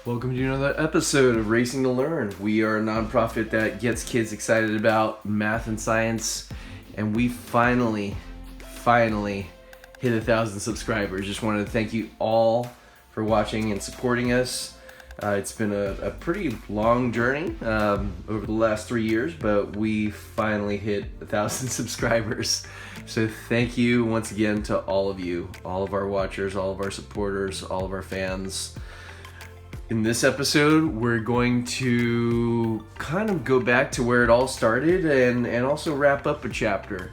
Welcome to another episode of Racing to Learn. We are a nonprofit that gets kids excited about math and science, and we finally hit 1,000 subscribers. Just wanted to thank you all for watching and supporting us. It's been a pretty long journey over the last 3 years, but we finally hit 1,000 subscribers. So thank you once again to all of you, all of our watchers, all of our supporters, all of our fans. In this episode, we're going to kind of go back to where it all started and also wrap up a chapter.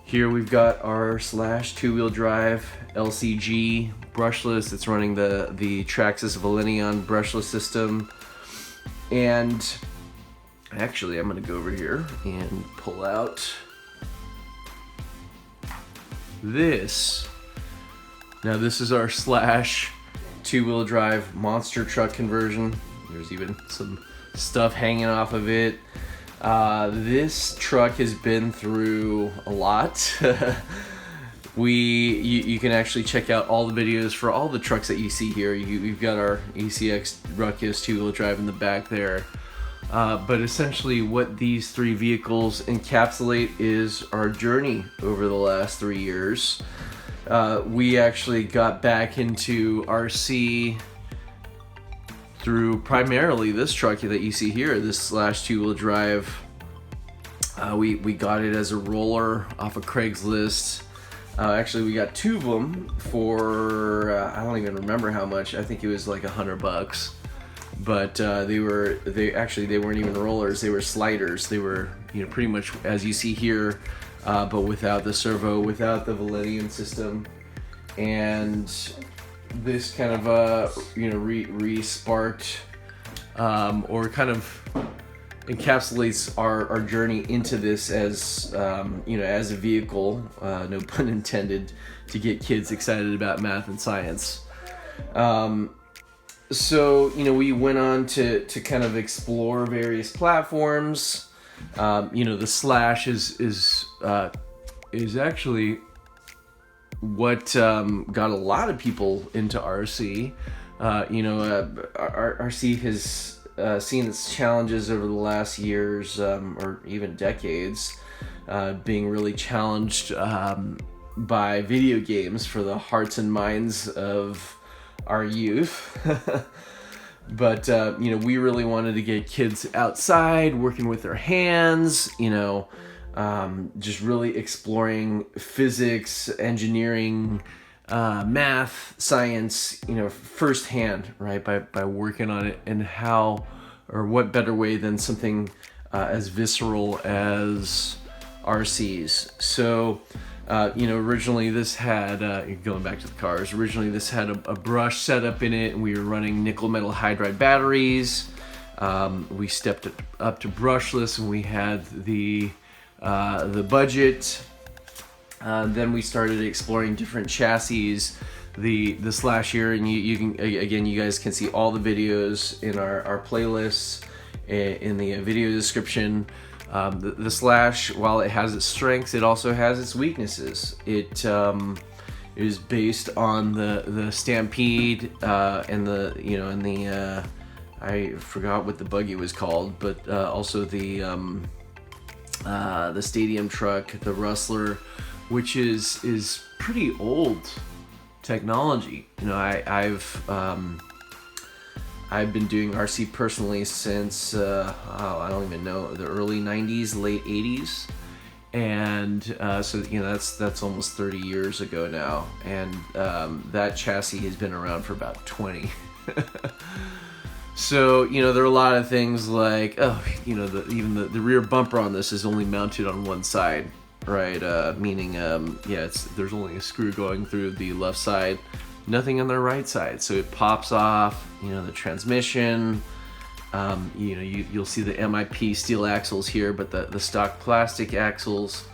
Here we've got our Slash two-wheel drive LCG brushless. It's running the Traxxas Valenion brushless system. And actually, I'm going to go over here and pull out this. Now this is our Slash two-wheel drive monster truck conversion. There's even some stuff hanging off of it. This truck has been through a lot. You can actually check out all the videos for all the trucks that you see here. We've got our ECX Ruckus two-wheel drive in the back there. But essentially what these three vehicles encapsulate is our journey over the last 3 years. We actually got back into RC through primarily this truck that you see here, this Slash two-wheel drive. We got it as a roller off of Craigslist. Actually, we got two of them for I don't even remember how much. I think it was like $100. But they weren't even rollers. They were sliders. They were pretty much as you see here. But without the servo, without the Valenion system, and this kind of re-sparked or kind of encapsulates our journey into this as as a vehicle, no pun intended, to get kids excited about math and science. So we went on to kind of explore various platforms. The Slash is actually what got a lot of people into RC. RC has seen its challenges over the last years or even decades, being really challenged by video games for the hearts and minds of our youth. But we really wanted to get kids outside, working with their hands, just really exploring physics, engineering, math, science, firsthand, right? By working on it, and how, or what better way than something as visceral as RCs. So originally this had, going back to the cars, originally this had a brush setup in it, and we were running nickel metal hydride batteries. We stepped it up to brushless, and we had the budget. Then we started exploring different chassis. The Slash here, and you guys can see all the videos in our playlists in the video description. The Slash, while it has its strengths, it also has its weaknesses. It is based on the Stampede and the I forgot what the buggy was called, but also the stadium truck, the Rustler, which is pretty old technology. I've been doing RC personally since I don't even know, the early 90s, late 80s, and so that's almost 30 years ago now, and that chassis has been around for about 20. So there are a lot of things like even the rear bumper on this is only mounted on one side, right? Meaning there's only a screw going through the left side. Nothing on the right side, so it pops off. The transmission. You'll see the MIP steel axles here, but the stock plastic axles.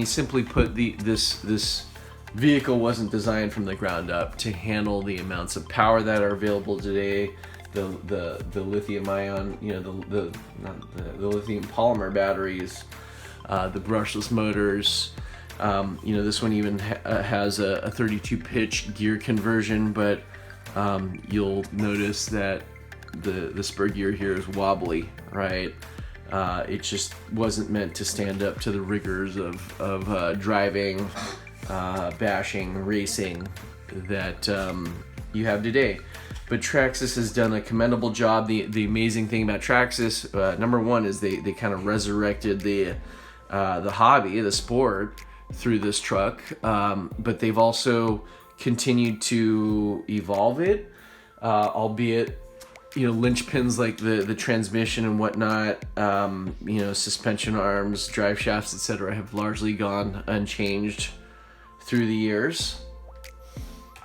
Simply put, this vehicle wasn't designed from the ground up to handle the amounts of power that are available today. The lithium ion, the lithium polymer batteries, the brushless motors. This one even has a 32 pitch gear conversion, but you'll notice that the spur gear here is wobbly, right? It just wasn't meant to stand up to the rigors of driving, bashing, racing that you have today. But Traxxas has done a commendable job. The amazing thing about Traxxas, number one, is they kind of resurrected the hobby, the sport, through this truck. But they've also continued to evolve it, albeit, linchpins like the transmission and whatnot, suspension arms, drive shafts, etc., have largely gone unchanged through the years.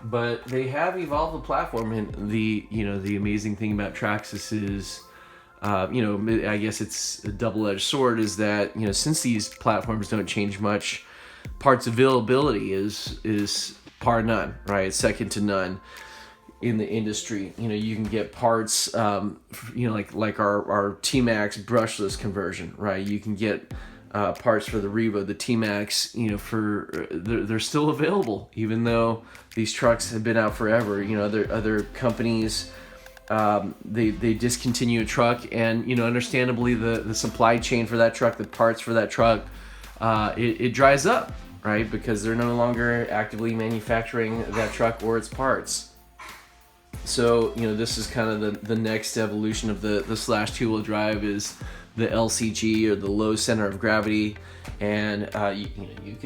But they have evolved the platform, and the amazing thing about Traxxas is, I guess it's a double-edged sword, is that, since these platforms don't change much, parts availability is par none, right? Second to none in the industry. You can get parts, like our T-Max brushless conversion, right? You can get parts for the Revo, the T-Max, they're still available, even though these trucks have been out forever. Other companies, they discontinue a truck, and understandably the supply chain for that truck, the parts for that truck, it dries up, right? Because they're no longer actively manufacturing that truck or its parts. So this is kind of the next evolution of the slash two-wheel drive, is the LCG, or the low center of gravity, and you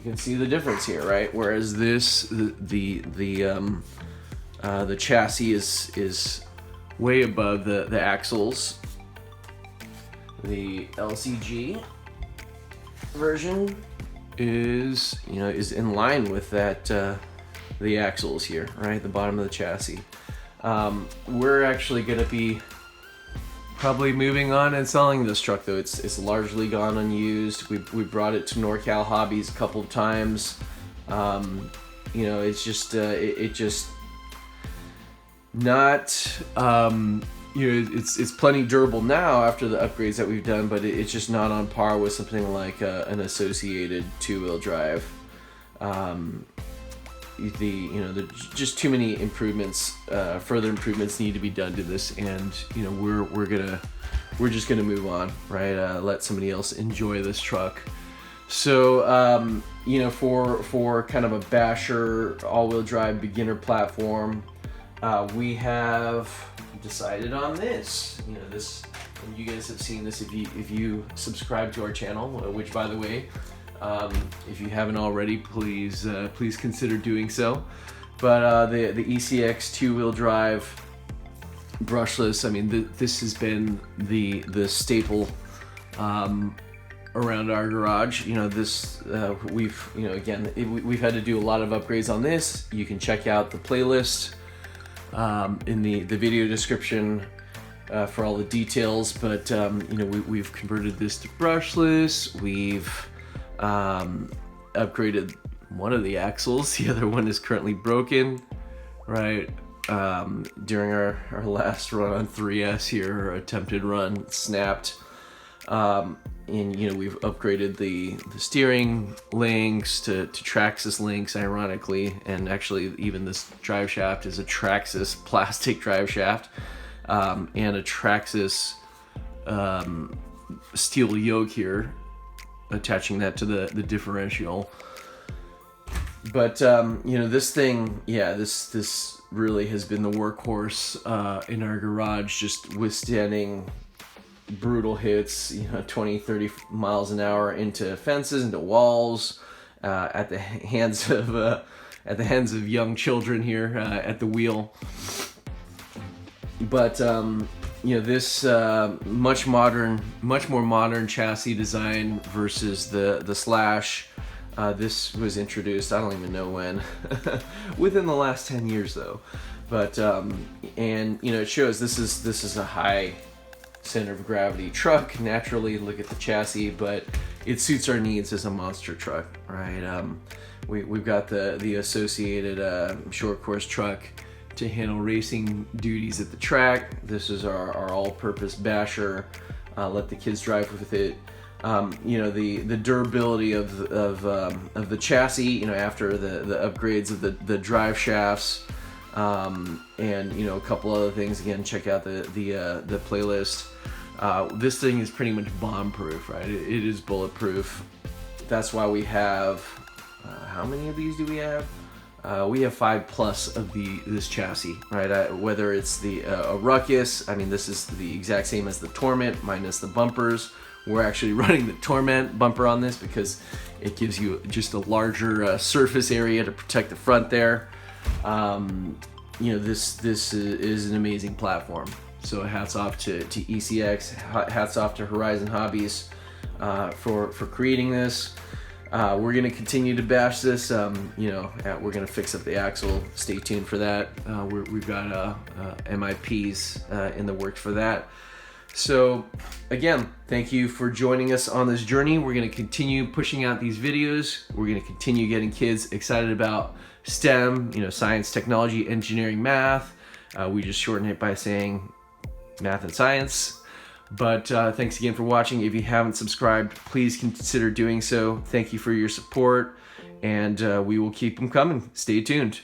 can see the difference here, right? Whereas this the chassis is way above the axles. The LCG version is in line with that the axles here, right, the bottom of the chassis. We're actually going to be probably moving on and selling this truck, though. It's largely gone unused. We brought it to NorCal Hobbies a couple of times. It's just it just not it's plenty durable now after the upgrades that we've done, but it's just not on par with something like an associated two-wheel drive. Just too many improvements, further improvements need to be done to this, and we're just gonna move on, right? Let somebody else enjoy this truck. So for kind of a basher all-wheel drive beginner platform, we have decided on this. This, and you guys have seen this if you subscribe to our channel, which, by the way, if you haven't already, please consider doing so. But the ECX two-wheel drive brushless, this has been the staple around our garage. We've had to do a lot of upgrades on this. You can check out the playlist in the video description for all the details. But we've converted this to brushless. We've upgraded one of the axles. The other one is currently broken, right? During our last run on 3S here, our attempted run, it snapped. And we've upgraded the steering links to Traxxas links, ironically, and actually even this drive shaft is a Traxxas plastic drive shaft, and a Traxxas steel yoke here, attaching that to the differential. But this thing, this really has been the workhorse in our garage, just withstanding brutal hits, 20, 30 miles an hour into fences, into walls, at the hands of young children here at the wheel. But this much more modern chassis design versus the Slash. This was introduced, I don't even know when, within the last 10 years though. But and it shows this is a high center of gravity truck. Naturally, look at the chassis, but it suits our needs as a monster truck, right? We've got the associated short course truck to handle racing duties at the track. This is our all-purpose basher. Let the kids drive with it. The durability of the chassis, after the upgrades of the drive shafts, and you know, a couple other things. Again, check out the playlist. This thing is pretty much bomb-proof, right? It is bulletproof. That's why we have, how many of these do we have? We have 5+ of this chassis, right? Whether it's the a Ruckus, I mean, this is the exact same as the Torment, minus the bumpers. We're actually running the Torment bumper on this because it gives you just a larger surface area to protect the front there. You know, this is an amazing platform. So hats off to ECX, hats off to Horizon Hobbies for creating this. We're gonna continue to bash this. You know, we're gonna fix up the axle. Stay tuned for that. We've got MIPs in the works for that. So again, thank you for joining us on this journey. We're gonna continue pushing out these videos. We're gonna continue getting kids excited about STEM, you know, science, technology, engineering, math. We just shorten it by saying math and science. But thanks again for watching. If you haven't subscribed, please consider doing so. Thank you for your support, and we will keep them coming. Stay tuned.